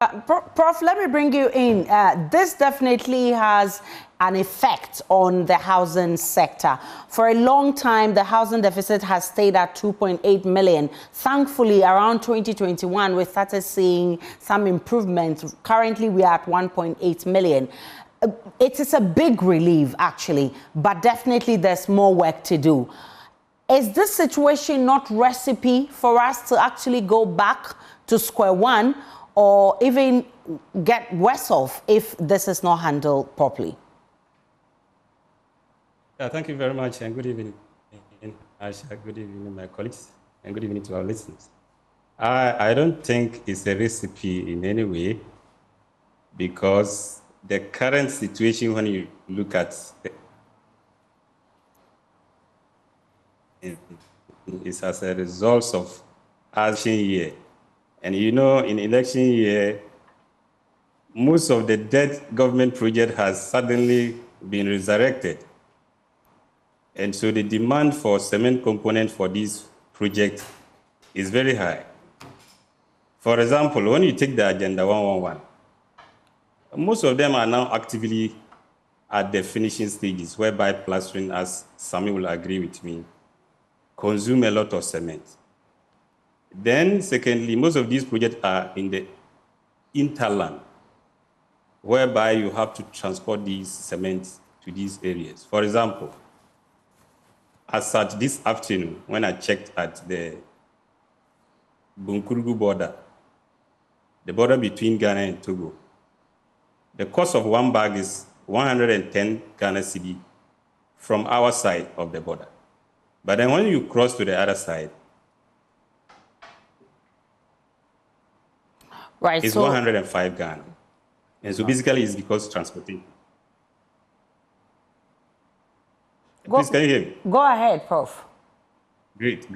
Prof, let me bring you in. This definitely has an effect on the housing sector. For a long time, the housing deficit has stayed at 2.8 million. Thankfully, around 2021, we started seeing some improvement. Currently, we are at 1.8 million. It is a big relief, actually, but definitely there's more work to do. Is this situation not recipe for us to actually go back to square one, or even get worse off if this is not handled properly? Thank you very much, and good evening, Asha. Good evening, my colleagues, and good evening to our listeners. I don't think it's a recipe in any way, because the current situation, when you look at is as a result of election year. And you know, in election year, most of the dead government project has suddenly been resurrected. And so the demand for cement component for this project is very high. For example, when you take the Agenda 111, most of them are now actively at the finishing stages, whereby plastering, as Sami will agree with me, consume a lot of cement. Then, secondly, most of these projects are in the hinterland, whereby you have to transport these cements to these areas. For example, as such, this afternoon, when I checked at the Bunkurugu border, the border between Ghana and Togo, the cost of one bag is 110 Ghana cedi from our side of the border. But then when you cross to the other side, right, it's 105 Ghana. And so basically it's because transportation. Please, can you hear me? Go ahead, Prof. Great.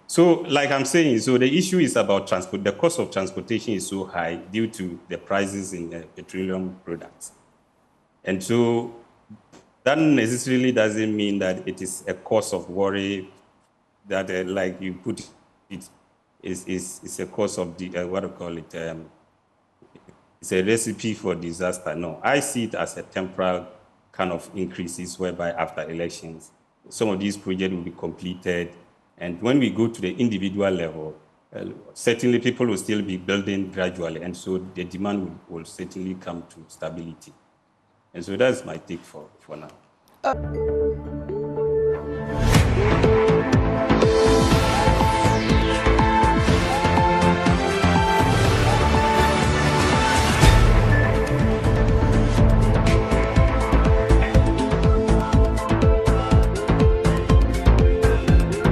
So like I'm saying, so the issue is about transport. The cost of transportation is so high due to the prices in petroleum products. And so that necessarily doesn't mean that it is a cause of worry that, like you put it, is a cause of the, what do you call it? It's a recipe for disaster. No, I see it as a temporal kind of increases, whereby after elections, some of these projects will be completed. And when we go to the individual level, certainly people will still be building gradually. And so the demand will certainly come to stability. And so that's my take for now.